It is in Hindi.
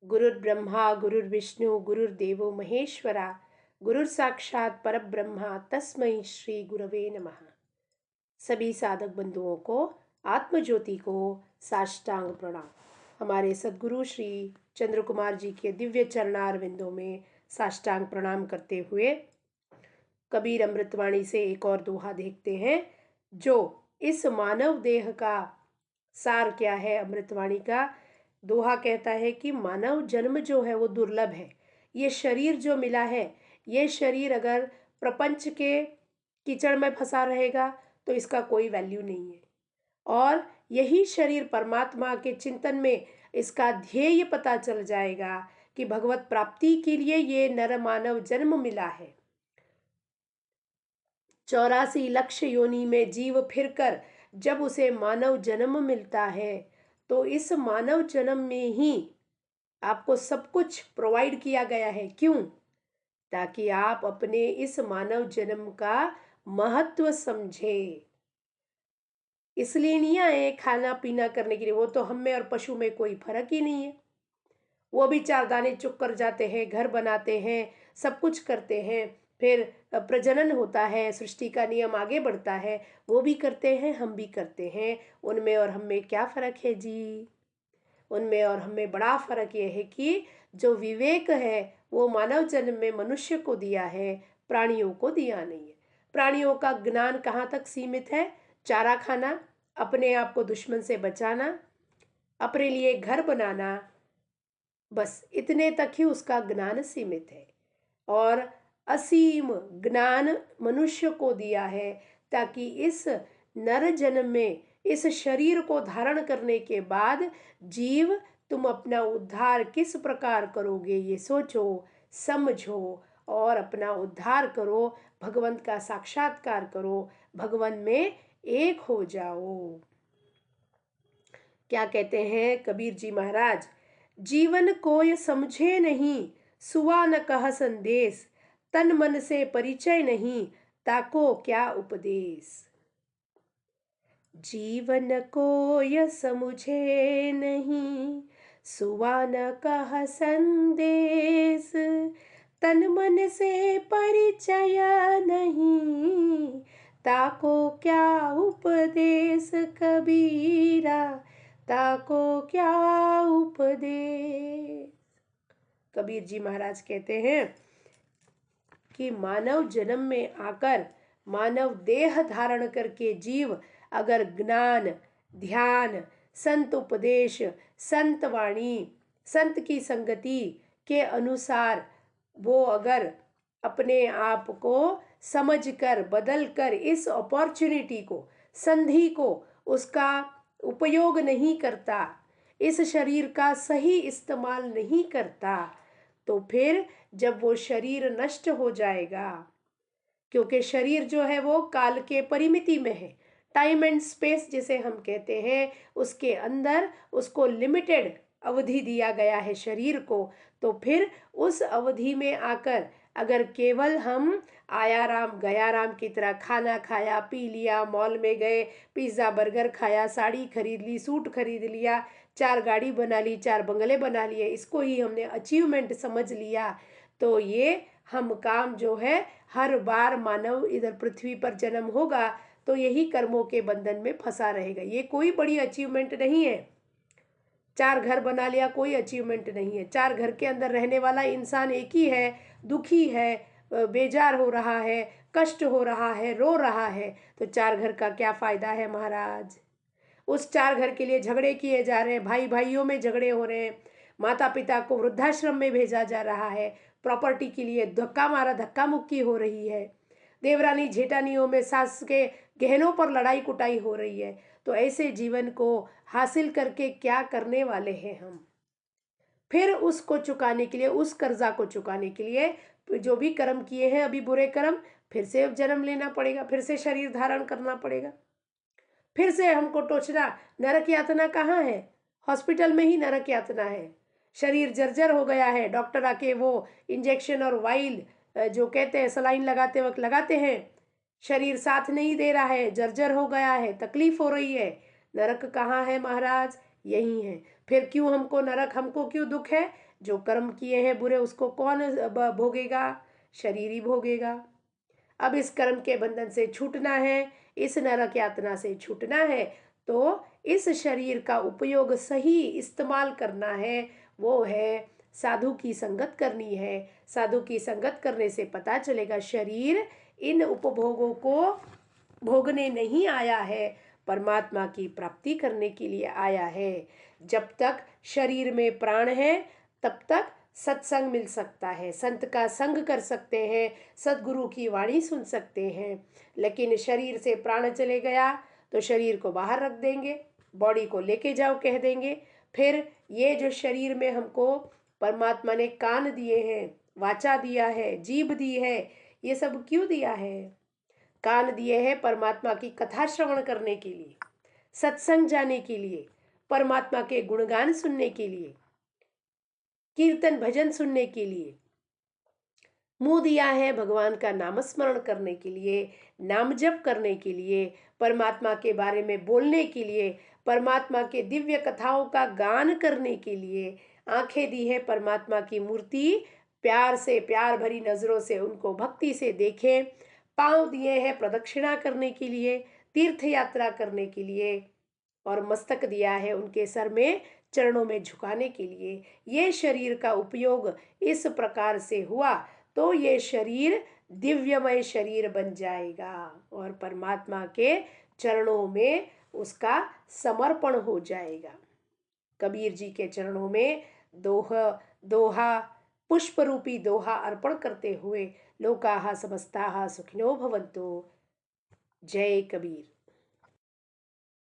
गुरुर्ब्रह्मा गुरुर्विष्णु गुरुर्देवो महेश्वरा गुरुर साक्षात परब्रह्मा तस्मै श्री गुरवे नमः। सभी साधक बंधुओं को आत्मज्योति को साष्टांग प्रणाम। हमारे सद्गुरु श्री चंद्र कुमार जी के दिव्य चरणार विंदों में साष्टांग प्रणाम करते हुए कबीर अमृतवाणी से एक और दोहा देखते हैं, जो इस मानव देह का सार क्या है। अमृतवाणी का दोहा कहता है कि मानव जन्म जो है वो दुर्लभ है। ये शरीर जो मिला है, ये शरीर अगर प्रपंच के कीचड़ में फंसा रहेगा तो इसका कोई वैल्यू नहीं है। और यही शरीर परमात्मा के चिंतन में इसका ध्येय पता चल जाएगा कि भगवत प्राप्ति के लिए ये नर मानव जन्म मिला है। 84 लक्ष योनि में जीव फिरकर जब उसे मानव जन्म मिलता है तो इस मानव जन्म में ही आपको सब कुछ प्रोवाइड किया गया है। क्यों? ताकि आप अपने इस मानव जन्म का महत्व समझे। इसलिए नहीं आए खाना पीना करने के लिए, वो तो हम में और पशु में कोई फर्क ही नहीं है। वो भी 4 दाने चुग कर जाते हैं, घर बनाते हैं, सब कुछ करते हैं, फिर प्रजनन होता है, सृष्टि का नियम आगे बढ़ता है, वो भी करते हैं, हम भी करते हैं। उनमें और हम में क्या फ़र्क है जी? उनमें और हमें बड़ा फ़र्क ये है कि जो विवेक है वो मानव जन्म में मनुष्य को दिया है, प्राणियों को दिया नहीं है। प्राणियों का ज्ञान कहाँ तक सीमित है? चारा खाना, अपने आप को दुश्मन से बचाना, अपने लिए घर बनाना, बस इतने तक ही उसका ज्ञान सीमित है। और असीम ज्ञान मनुष्य को दिया है ताकि इस नर जन्म में इस शरीर को धारण करने के बाद जीव तुम अपना उद्धार किस प्रकार करोगे ये सोचो, समझो और अपना उद्धार करो, भगवंत का साक्षात्कार करो, भगवान में एक हो जाओ। क्या कहते हैं कबीर जी महाराज? जीवन कोय समझे नहीं, सुवा न कह संदेश, तन मन से परिचय नहीं, ताको क्या उपदेश। जीवन कोय समझे नहीं, सुवा न कह संदेश, तन मन से परिचय नहीं, ताको क्या उपदेश कबीरा, ताको क्या उपदेश। कबीर जी महाराज कहते हैं कि मानव जन्म में आकर मानव देह धारण करके जीव अगर ज्ञान, ध्यान, संत उपदेश, संत वाणी, संत की संगति के अनुसार वो अगर अपने आप को समझकर बदलकर इस अपॉर्चुनिटी को, संधि को उसका उपयोग नहीं करता, इस शरीर का सही इस्तेमाल नहीं करता, तो फिर जब वो शरीर नष्ट हो जाएगा, क्योंकि शरीर जो है वो काल के परिमिति में है, टाइम एंड स्पेस जिसे हम कहते हैं, उसके अंदर उसको लिमिटेड अवधि दिया गया है शरीर को। तो फिर उस अवधि में आकर अगर केवल हम आया राम गया राम की तरह खाना खाया, पी लिया, मॉल में गए, पिज़्ज़ा बर्गर खाया, साड़ी खरीद ली, सूट खरीद लिया, 4 गाड़ी बना ली, 4 बंगले बना लिए, इसको ही हमने अचीवमेंट समझ लिया, तो ये हम काम जो है हर बार मानव इधर पृथ्वी पर जन्म होगा तो यही कर्मों के बंधन में फंसा रहेगा। ये कोई बड़ी अचीवमेंट नहीं है। 4 घर बना लिया कोई अचीवमेंट नहीं है। 4 घर के अंदर रहने वाला इंसान एक ही है, दुखी है, बेजार हो रहा है, कष्ट हो रहा है, रो रहा है, तो 4 घर का क्या फायदा है महाराज? उस 4 घर के लिए झगड़े किए जा रहे हैं, भाई भाइयों में झगड़े हो रहे हैं, माता पिता को वृद्धाश्रम में भेजा जा रहा है, प्रॉपर्टी के लिए धक्का मारा धक्का मुक्की हो रही है, देवरानी जेठानियों में सास के गहनों पर लड़ाई कुटाई हो रही है। तो ऐसे जीवन को हासिल करके क्या करने वाले हैं हम? फिर उसको चुकाने के लिए, उस कर्जा को चुकाने के लिए जो भी कर्म किए हैं अभी बुरे कर्म, फिर से जन्म लेना पड़ेगा, फिर से शरीर धारण करना पड़ेगा, फिर से हमको टोचना। नरक यातना कहाँ है? हॉस्पिटल में ही नरक यातना है। शरीर जर्जर हो गया है, डॉक्टर आके वो इंजेक्शन और वाइल जो कहते हैं सलाइन लगाते वक्त लगाते हैं, शरीर साथ नहीं दे रहा है, जर्जर हो गया है, तकलीफ हो रही है। नरक कहाँ है महाराज? यही है। फिर क्यों हमको नरक, हमको क्यों दुख है? जो कर्म किए हैं बुरे उसको कौन भोगेगा? शरीर ही भोगेगा। अब इस कर्म के बंधन से छूटना है, इस नरक यातना से छूटना है, तो इस शरीर का उपयोग सही इस्तेमाल करना है। वो है साधु की संगत करनी है। साधु की संगत करने से पता चलेगा शरीर इन उपभोगों को भोगने नहीं आया है, परमात्मा की प्राप्ति करने के लिए आया है। जब तक शरीर में प्राण है तब तक सत्संग मिल सकता है, संत का संग कर सकते हैं, सदगुरु की वाणी सुन सकते हैं। लेकिन शरीर से प्राण चले गया तो शरीर को बाहर रख देंगे, बॉडी को लेके जाओ कह देंगे। फिर ये जो शरीर में हमको परमात्मा ने कान दिए हैं, वाचा दिया है, जीभ दी है, ये सब क्यों दिया है? कान दिए हैं परमात्मा की कथा श्रवण करने के लिए, सत्संग जाने के लिए, परमात्मा के गुणगान सुनने के लिए, कीर्तन भजन सुनने के लिए। मुंह दिया है भगवान का नामस्मरण करने के लिए, नाम जप करने के लिए, परमात्मा के बारे में बोलने के लिए, परमात्मा के दिव्य कथाओं का गान करने के लिए। आंखें दी है परमात्मा की मूर्ति, प्यार से, प्यार भरी नजरों से उनको भक्ति से देखें। पांव दिए हैं प्रदक्षिणा करने के लिए, तीर्थ यात्रा करने के लिए, और मस्तक दिया है उनके सर में चरणों में झुकाने के लिए। ये शरीर का उपयोग इस प्रकार से हुआ तो ये शरीर दिव्यमय शरीर बन जाएगा और परमात्मा के चरणों में उसका समर्पण हो जाएगा। कबीर जी के चरणों में दोहा पुष्प रूपी दोहा अर्पण करते हुए लोकाहा समस्ताहा सुखिनो भवन्तु। जय कबीर।